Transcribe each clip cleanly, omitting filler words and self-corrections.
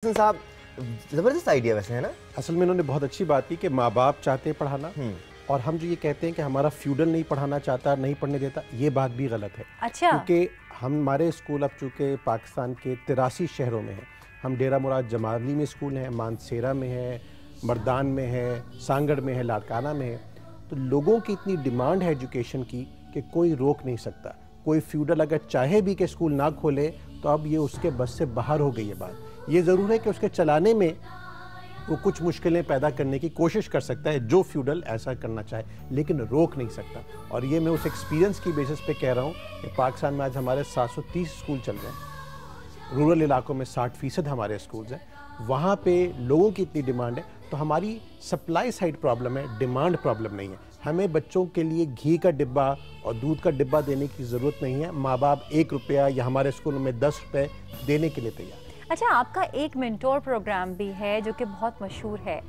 मोहसिन साहब, जबरदस्त आइडिया वैसे है ना। असल में इन्होंने बहुत अच्छी बात की कि माँ बाप चाहते हैं पढ़ाना, और हम जो ये कहते हैं कि हमारा फ्यूडल नहीं पढ़ाना चाहता, नहीं पढ़ने देता, ये बात भी गलत है। अच्छा। क्योंकि हमारे स्कूल अब चूँकि पाकिस्तान के 83 शहरों में हैं, हम डेरा मुराद जमावली में स्कूल हैं, मानसेरा में है, मर्दान में है, सांगड़ में है, लाड़काना में है, तो लोगों की इतनी डिमांड है एजुकेशन की कि कोई रोक नहीं सकता। कोई फ्यूडल अगर चाहे भी कि स्कूल ना खोले तो अब ये उसके बस से बाहर हो गई है बात। ये ज़रूर है कि उसके चलाने में वो कुछ मुश्किलें पैदा करने की कोशिश कर सकता है, जो फ्यूडल ऐसा करना चाहे, लेकिन रोक नहीं सकता। और ये मैं उस एक्सपीरियंस की बेसिस पे कह रहा हूँ कि पाकिस्तान में आज हमारे 730 स्कूल चल रहे हैं, रूरल इलाकों में 60% हमारे स्कूल्स हैं, वहाँ पे लोगों की इतनी डिमांड है, तो हमारी सप्लाई साइड प्रॉब्लम है, डिमांड प्रॉब्लम नहीं है। हमें बच्चों के लिए घी का डिब्बा और दूध का डिब्बा देने की ज़रूरत नहीं है, माँ बाप 1 रुपया या हमारे स्कूल में 10 रुपये देने के लिए तैयार है। अच्छा, आपका एक मेंटोर प्रोग्राम भी है जो कि बहुत मशहूर है,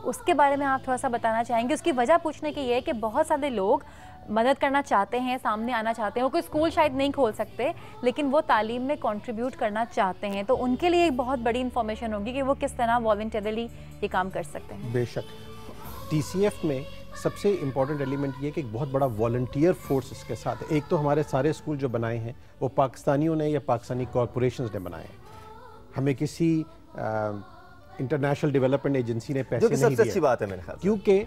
उसके बारे में आप थोड़ा सा बताना चाहेंगे? उसकी वजह पूछने की ये है कि बहुत सारे लोग मदद करना चाहते हैं, सामने आना चाहते हैं, वो कोई स्कूल शायद नहीं खोल सकते लेकिन वो तालीम में कंट्रीब्यूट करना चाहते हैं, तो उनके लिए एक बहुत बड़ी इन्फॉर्मेशन होगी कि वो किस तरह वॉलंटियरली ये काम कर सकते हैं। बेशक, TCF में सबसे इम्पॉर्टेंट एलिमेंट ये कि एक बहुत बड़ा वॉलंटियर फोर्स इसके साथ है। एक तो हमारे सारे स्कूल जो बनाए हैं वो पाकिस्तानियों ने या पाकिस्तानी कॉरपोरेशंस ने बनाए हैं, हमें किसी इंटरनेशनल डेवलपमेंट एजेंसी ने पैसे नहीं दिए। सबसे अच्छी बात है मेरे ख्याल से, क्योंकि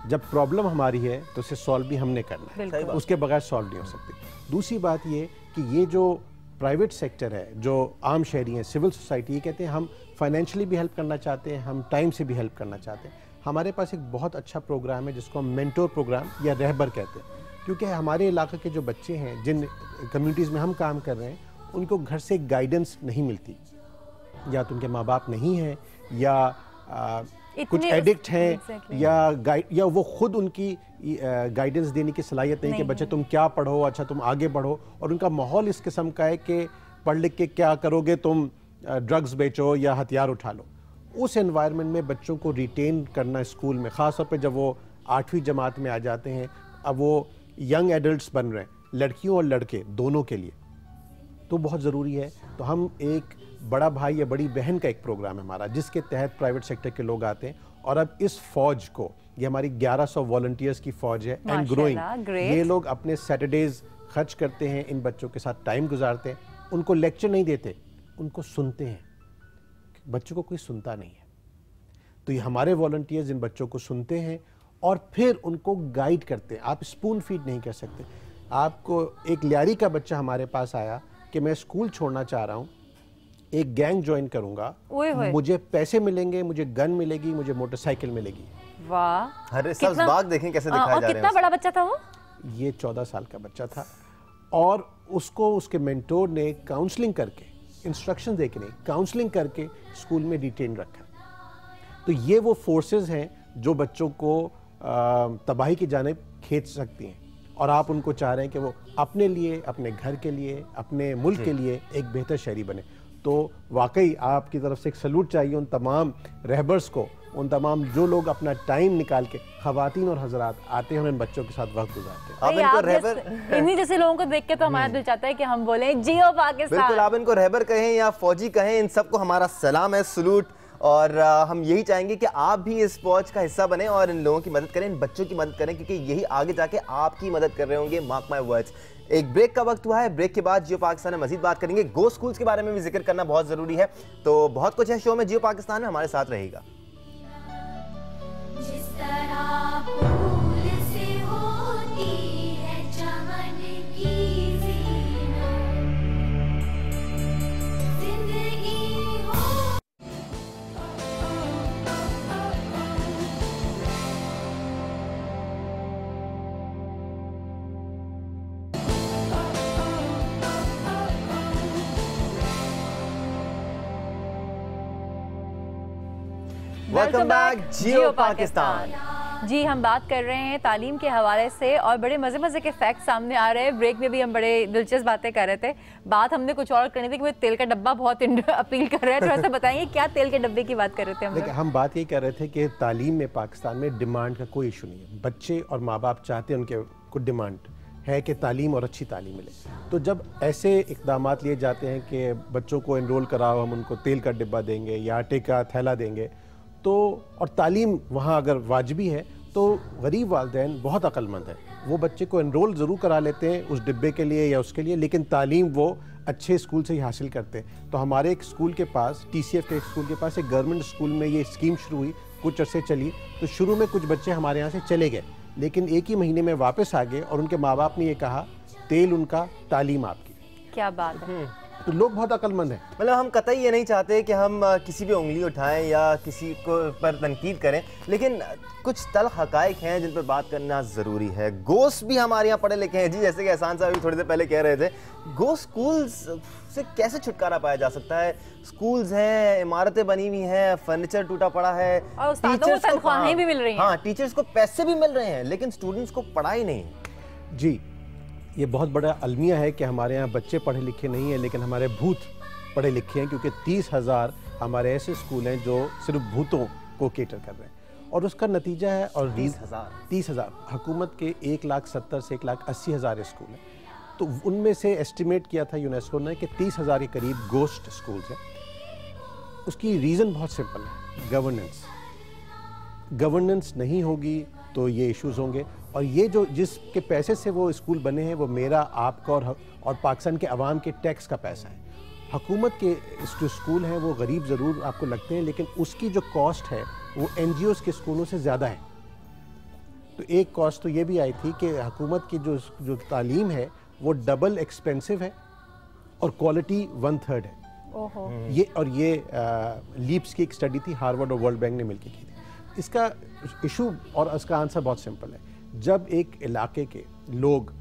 जब प्रॉब्लम हमारी है तो उसे सॉल्व भी हमने करना है, उसके बगैर सॉल्व नहीं हो सकती। दूसरी बात ये कि ये जो प्राइवेट सेक्टर है, जो आम शहरी हैं, सिविल सोसाइटी, ये कहते हैं हम फाइनेंशियली भी हेल्प करना चाहते हैं, हम टाइम से भी हेल्प करना चाहते हैं। हमारे पास एक बहुत अच्छा प्रोग्राम है जिसको हम मेंटोर प्रोग्राम या रहबर कहते हैं, क्योंकि हमारे इलाके के जो बच्चे हैं, जिन कम्युनिटीज़ में हम काम कर रहे हैं, उनको घर से गाइडेंस नहीं मिलती, या तो उनके माँ बाप नहीं हैं, या कुछ एडिक्ट हैं, या वो खुद उनकी गाइडेंस देने की सलाहियत नहीं कि बच्चे तुम क्या पढ़ो, अच्छा तुम आगे बढ़ो, और उनका माहौल इस किस्म का है कि पढ़ लिख के क्या करोगे, तुम ड्रग्स बेचो या हथियार उठा लो। उस एनवायरनमेंट में बच्चों को रिटेन करना स्कूल में, ख़ासतौर पे जब वो 8वीं जमात में आ जाते हैं, अब वो यंग एडल्ट्स बन रहे हैं, लड़कियों और लड़के दोनों के लिए, तो बहुत ज़रूरी है। तो हम एक बड़ा भाई या बड़ी बहन का एक प्रोग्राम है हमारा, जिसके तहत प्राइवेट सेक्टर के लोग आते हैं, और अब इस फौज को, ये हमारी 1100 वॉलंटियर्स की फौज है एंड ग्रोइंग, ये लोग अपने सैटरडेज खर्च करते हैं, इन बच्चों के साथ टाइम गुजारते हैं, उनको लेक्चर नहीं देते, उनको सुनते हैं। बच्चों को कोई सुनता नहीं है, तो ये हमारे वॉलंटियर्स इन बच्चों को सुनते हैं और फिर उनको गाइड करते हैं। आप स्पून फीड नहीं कर सकते। आपको एक लियारी का बच्चा हमारे पास आया कि मैं स्कूल छोड़ना चाह रहा हूँ, एक गैंग ज्वाइन करूंगा, मुझे पैसे मिलेंगे, मुझे गन मिलेगी, मुझे मोटरसाइकिल मिलेगी। वाह, अरे बाग देखें कैसे दिखाया जा रहा है। कितना बड़ा बच्चा था वो? ये 14 साल का बच्चा था, और उसको उसके मेंटोर ने काउंसलिंग करके, इंस्ट्रक्शन देके नहीं, काउंसलिंग करके स्कूल में डिटेन रखा। तो ये वो फोर्सेस हैं जो बच्चों को तबाही की जानिब खींच सकती हैं, और आप उनको चाह रहे हैं कि वो अपने लिए, अपने घर के लिए, अपने मुल्क के लिए एक बेहतर शहरी बने। तो वाकई आपकी तरफ से एक सलूट चाहिए उन तमाम रहबर्स को, उन तमाम जो लोग अपना टाइम निकाल के, खवातीन और हजरात आते हैं और इन बच्चों के साथ वक्त गुजारते हैं। आप इनको रहबर, इन्हीं जैसे लोगों को देख के तो हमारा दिल चाहता है कि हम बोले जियो पाकिस्तान। बिल्कुल, आप इनको रहबर कहें या फौजी कहें, इन सबको हमारा सलाम है, सलूट। और हम यही चाहेंगे कि आप भी इस फौज का हिस्सा बने और इन लोगों की मदद करें, इन बच्चों की मदद करें, क्योंकि यही आगे जाके आपकी मदद कर रहे होंगे। Mark my words. एक ब्रेक का वक्त हुआ है, ब्रेक के बाद जियो पाकिस्तान में मजीद बात करेंगे। गो स्कूल्स के बारे में भी जिक्र करना बहुत जरूरी है। तो बहुत कुछ है शो में, जियो पाकिस्तान में हमारे साथ रहेगा। वेलकम बैक जियो पाकिस्तान। जी, हम बात कर रहे हैं तालीम के हवाले से और बड़े मज़े मज़े के फैक्ट सामने आ रहे हैं। ब्रेक में भी हम बड़े दिलचस्प बातें कर रहे थे। बात हमने कुछ और करनी थी कि तेल का डब्बा बहुत अपील कर रहा है। थोड़ा सा बताइए क्या तेल के डब्बे की बात कर रहे थे हम? देखिए, हम बात यही कर रहे थे कि तालीम में पाकिस्तान में डिमांड का कोई इशू नहीं है। बच्चे और माँ बाप चाहते हैं उनके को डिमांड है कि तालीम और अच्छी तालीम मिले। तो जब ऐसे इक़दाम लिए जाते हैं कि बच्चों को एनरोल कराओ, हम उनको तेल का डिब्बा देंगे या आटे का थैला देंगे, तो और तालीम वहाँ अगर वाजिबी है तो गरीब वालिदैन बहुत अक्लमंद है, वो बच्चे को एनरोल ज़रूर करा लेते हैं उस डिब्बे के लिए या उसके लिए, लेकिन तालीम वो अच्छे स्कूल से ही हासिल करते हैं। तो हमारे एक स्कूल के पास, TCF के स्कूल के पास, एक गवर्नमेंट स्कूल में ये स्कीम शुरू हुई, कुछ अरसे चली। तो शुरू में कुछ बच्चे हमारे यहाँ से चले गए, लेकिन एक ही महीने में वापस आ गए और उनके माँ बाप ने ये कहा तेल उनका, तालीम आपकी। क्या बात है। तो लोग बहुत अक्लमंद हैं। मतलब हम कतई ये नहीं चाहते कि हम किसी पे उंगली उठाएं या किसी को पर तनकीद करें, लेकिन कुछ तल्ख हकाइक हैं जिन पर बात करना ज़रूरी है। गोश्त भी हमारे यहाँ पढ़े लिखे हैं जी, जैसे कि एहसान साहब थोड़ी देर पहले कह रहे थे, गोश्त स्कूल्स से कैसे छुटकारा पाया जा सकता है? स्कूल्स हैं, इमारतें बनी हुई हैं, फर्नीचर टूटा पड़ा है, और टीचर्स को तनख्वाहें भी मिल रही हैं। हाँ, टीचर्स को पैसे भी मिल रहे हैं, लेकिन स्टूडेंट्स को पढ़ाई नहीं। जी, ये बहुत बड़ा अलमिया है कि हमारे यहाँ बच्चे पढ़े लिखे नहीं हैं, लेकिन हमारे भूत पढ़े लिखे हैं, क्योंकि 30,000 हमारे ऐसे स्कूल हैं जो सिर्फ भूतों को केटर कर रहे हैं। और उसका नतीजा है, और 30,000 हुकूमत के 1,70,000 से 1,80,000 स्कूल हैं। तो उनमें से एस्टिमेट किया था यूनेस्को ने कि 30,000 के करीब गोस्ट स्कूल्स हैं। उसकी रीज़न बहुत सिंपल है, गवर्नेंस नहीं होगी तो ये इश्यूज़ होंगे। और ये जो जिसके पैसे से वो स्कूल बने हैं वो मेरा, आपका और पाकिस्तान के अवाम के टैक्स का पैसा है। हुकूमत के जो स्कूल हैं वो गरीब ज़रूर आपको लगते हैं, लेकिन उसकी जो कॉस्ट है वो NGOs के स्कूलों से ज़्यादा है। तो एक कॉस्ट तो ये भी आई थी कि हुकूमत की जो तालीम है वो डबल एक्सपेंसिव है और क्वालिटी 1/3 है। ओहो। ये लीप्स की एक स्टडी थी, हार्वर्ड और वर्ल्ड बैंक ने मिलकर की थी। इसका इशू और इसका आंसर बहुत सिंपल है। जब एक इलाके के लोग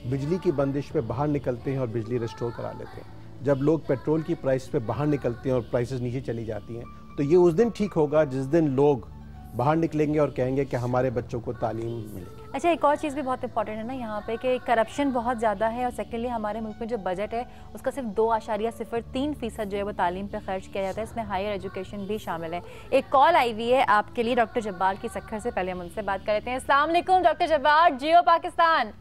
बिजली की बंदिश पे बाहर निकलते हैं और बिजली रिस्टोर करा लेते हैं, जब लोग पेट्रोल की प्राइस पे बाहर निकलते हैं और प्राइसेस नीचे चली जाती हैं, तो ये उस दिन ठीक होगा जिस दिन लोग बाहर निकलेंगे और कहेंगे कि हमारे बच्चों को तालीम मिलेगी। अच्छा, एक और चीज़ भी बहुत इंपॉर्टेंट है ना यहाँ पे कि करप्शन बहुत ज़्यादा है, और सेकेंडली हमारे मुल्क में जो बजट है उसका सिर्फ 2.03% जो है वो तालीम पे खर्च किया जाता है। इसमें हायर एजुकेशन भी शामिल है। एक कॉल आई हुई है आपके लिए डॉक्टर जब्बार की सक्खर से, पहले हम उनसे बात कर लेते हैं। अस्सलाम वालेकुम डॉक्टर जब्बार, जियो पाकिस्तान।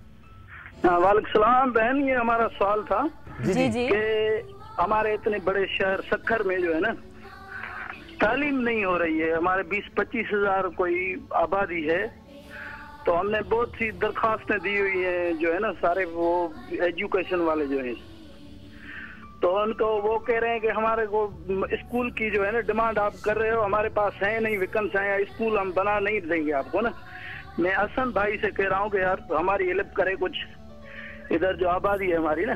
वालेकुम सलाम बहन, ये हमारा सवाल था जी जी कि हमारे इतने बड़े शहर सक्खर में जो है ना तालीम नहीं हो रही है। हमारे 20-25 हजार कोई आबादी है, तो हमने बहुत सी दरखास्तें दी हुई हैं जो है ना, सारे वो एजुकेशन वाले जो हैं, तो उनको वो कह रहे हैं कि हमारे को स्कूल की जो है ना डिमांड आप कर रहे हो, हमारे पास है नहीं विकल्प है, स्कूल हम बना नहीं देंगे आपको ना। मैं हसन भाई से कह रहा हूँ कि यार हमारी हेल्प करे, कुछ इधर जो आबादी है हमारी ना,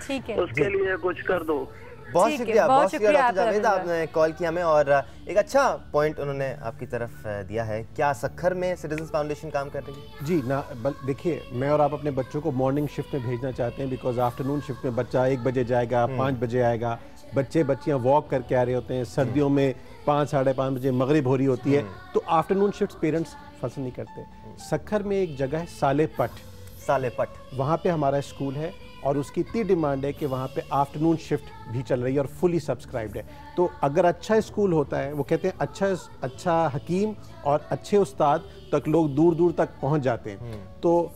ठीक है, उसके लिए कुछ कर दो। बहुत शुक्रिया डॉक्टर जावेद, आपने कॉल किया हमें और एक अच्छा पॉइंट उन्होंने आपकी तरफ दिया है। क्या सक्खर में सिटीजन्स फाउंडेशन काम कर रही है? जी ना, देखिए मैं और आप अपने बच्चों को मॉर्निंग शिफ्ट में भेजना चाहते हैं, बिकॉज आफ्टरनून शिफ्ट में बच्चा 1 बजे जाएगा, 5 बजे आएगा, बच्चियाँ वॉक करके आ रहे होते हैं, सर्दियों में 5 साढ़े 5 बजे मगरिब हो रही होती है, तो आफ्टरनून शिफ्ट पेरेंट्स पसंद नहीं करते। सक्खर में एक जगह है साले पट, वहाँ पे हमारा स्कूल है और उसकी इतनी डिमांड है कि वहाँ पे आफ्टरनून शिफ्ट भी चल रही है और फुली सब्सक्राइब्ड है। तो अगर अच्छा स्कूल होता है, वो कहते हैं अच्छा हकीम और अच्छे उस्ताद तक लोग दूर दूर तक पहुँच जाते हैं। तो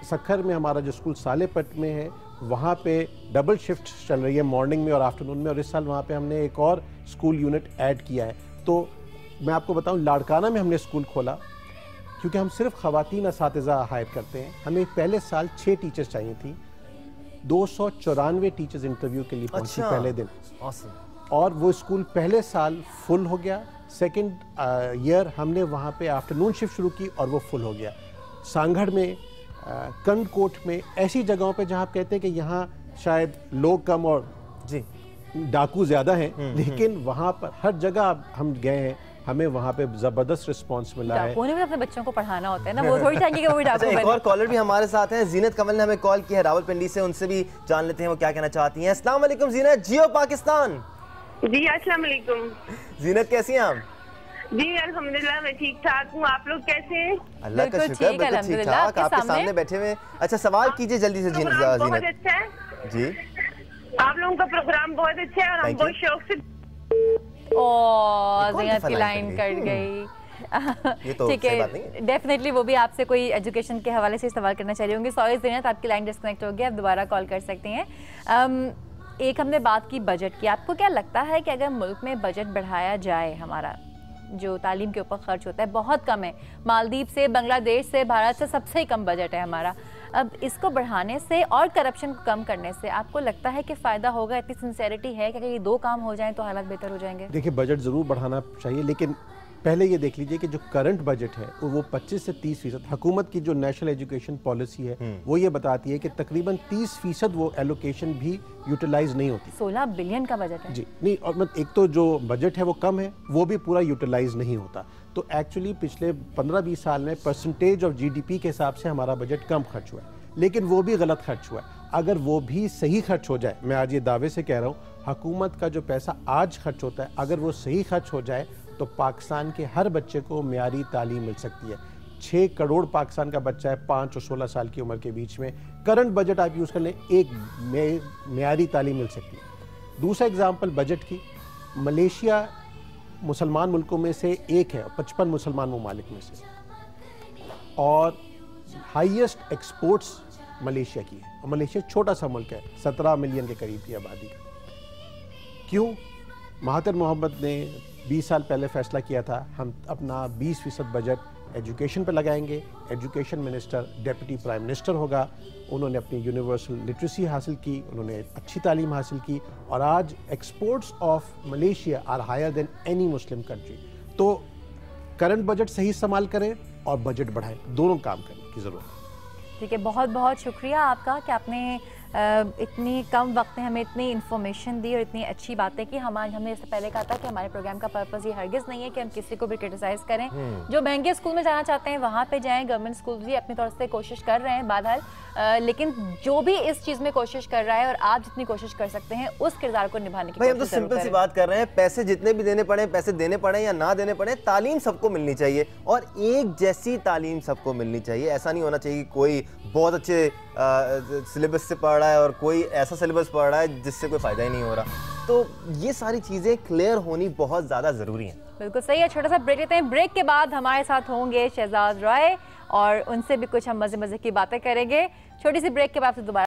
सक्खर में हमारा जो स्कूल सालेपट में है, वहाँ पे डबल शिफ्ट चल रही है मॉर्निंग में और आफ्टरनून में, और इस साल वहाँ पे हमने एक और स्कूल यूनिट ऐड किया है। तो मैं आपको बताऊँ, लाड़काना में हमने स्कूल खोला क्योंकि हम सिर्फ ख़वातीन असातिज़ा हायर करते हैं। हमें पहले साल 6 टीचर्स चाहिए थी, 294 टीचर्स इंटरव्यू के लिए पहुंची पहले दिन। और वो स्कूल पहले साल फुल हो गया। सेकंड ईयर हमने वहाँ पे आफ्टरनून शिफ्ट शुरू की और वो फुल हो गया। सांगढ़ में, कंदकोट में, ऐसी जगहों पे जहाँ आप कहते हैं कि यहाँ शायद लोग कम और जी डाकू ज़्यादा हैं, लेकिन वहाँ पर हर जगह हम गए हैं, हमें वहाँ पे जबरदस्त रिस्पांस मिला है। उन्हें भी अपने बच्चों को पढ़ाना होता है ना, वो थोड़ी चाहिए कि वो भी डाकू बने। एक और कॉलर भी हमारे साथ हैं, जीनत कमल ने हमें कॉल किया है रावलपिंडी से, उनसे भी जान लेते हैं वो क्या कहना चाहती हैं। अस्सलाम वालेकुम जीनत, जियो पाकिस्तान। जी अस्सलाम वालेकुम। जीनत कैसी हैं आप? जी अल्हम्दुलिल्लाह मैं ठीक ठाक हूँ, आप लोग कैसे हैं? अल्लाह का शुक्र, बिल्कुल ठीक ठाक। आपके सामने बैठे हुए। अच्छा सवाल कीजिए जल्दी से जीनत। बहुत अच्छा है जी, आप लोगों का प्रोग्राम बहुत अच्छा है और हम बहुत शौक से। जीनत की लाइन कट गई। ये तो ठीक है, डेफिनेटली वो भी आपसे कोई एजुकेशन के हवाले से सवाल करना चाह रही होंगे। सॉरी ज़ीनत, आपकी लाइन डिस्कनेक्ट हो गई, आप दोबारा कॉल कर सकती हैं। एक हमने बात की बजट की, आपको क्या लगता है कि अगर मुल्क में बजट बढ़ाया जाए, हमारा जो तालीम के ऊपर खर्च होता है बहुत कम है, मालदीव से, बांग्लादेश से, भारत से सबसे ही कम बजट है हमारा, अब इसको बढ़ाने से और करप्शन को कम करने से आपको लगता है कि फ़ायदा होगा? इतनी सिंसेरिटी है कि अगर ये दो काम हो जाएं तो हालात बेहतर हो जाएंगे? देखिए, बजट ज़रूर बढ़ाना चाहिए, लेकिन पहले ये देख लीजिए कि जो करंट बजट है वो 25 से 30%, हुकूमत की जो नेशनल एजुकेशन पॉलिसी है वो ये बताती है कि तकरीबन 30% वो एलोकेशन भी यूटिलाइज नहीं होती। 16 बिलियन का बजट है जी। नहीं, और एक तो जो बजट है वो कम है, वो भी पूरा यूटिलाइज नहीं होता। तो एक्चुअली पिछले 15-20 साल में परसेंटेज ऑफ GDP के हिसाब से हमारा बजट कम खर्च हुआ है, लेकिन वो भी गलत खर्च हुआ है। अगर वो भी सही खर्च हो जाए, मैं आज ये दावे से कह रहा हूँ, हुकूमत का जो पैसा आज खर्च होता है अगर वो सही खर्च हो जाए तो पाकिस्तान के हर बच्चे को मियारी तालीम मिल सकती है। 6 करोड़ पाकिस्तान का बच्चा है 5 और 16 साल की उम्र के बीच में, करंट बजट आप यूज़ कर लें, एक मियारी तालीम मिल सकती है। दूसरा एग्जाम्पल बजट की, मलेशिया मुसलमान मुल्कों में से एक है, 55 मुसलमान ममालिक में से, और हाईएस्ट एक्सपोर्ट्स मलेशिया की है। और मलेशिया छोटा सा मुल्क है, 17 मिलियन के करीब की आबादी का। क्यों? महातिर मोहम्मद ने 20 साल पहले फैसला किया था हम अपना 20% बजट एजुकेशन पर लगाएंगे, education minister deputy prime minister होगा, उन्होंने अपनी यूनिवर्सल लिटरेसी हासिल की, उन्होंने अच्छी तालीम हासिल की, और आज exports of Malaysia are higher than any Muslim country. तो करंट बजट सही इस्तेमाल करें और बजट बढ़ाएं, दोनों काम करने की ज़रूरत है। ठीक है, बहुत बहुत शुक्रिया आपका कि आपने इतनी कम वक्त में हमें इतनी इन्फॉर्मेशन दी और इतनी अच्छी बातें की। हमने इससे पहले कहा था कि हमारे प्रोग्राम का पर्पस ये हरगिज़ नहीं है कि हम किसी को भी क्रिटिसाइज़ करें। जो महंगे स्कूल में जाना चाहते हैं वहाँ पे जाएं, गवर्नमेंट स्कूल भी अपनी तौर से कोशिश कर रहे हैं बहरहाल, लेकिन जो भी इस चीज़ में कोशिश कर रहा है और आप जितनी कोशिश कर सकते हैं उस किरदार को निभाने की भाई हम तो सिंपल सी बात कर रहे हैं, पैसे जितने भी देने पड़े, पैसे देने पड़े या ना देने पड़े, तालीम सबको मिलनी चाहिए और एक जैसी तालीम सबको मिलनी चाहिए। ऐसा नहीं होना चाहिए कि कोई बहुत अच्छे सिलेबस से पढ़ रहा है और कोई ऐसा सिलेबस पढ़ रहा है जिससे कोई फायदा ही नहीं हो रहा। तो ये सारी चीजें क्लियर होनी बहुत ज्यादा जरूरी हैं। बिल्कुल सही है। छोटा सा ब्रेक लेते हैं, ब्रेक के बाद हमारे साथ होंगे शहजाद रॉय और उनसे भी कुछ हम मजे मजे की बातें करेंगे। छोटी सी ब्रेक के बाद दोबारा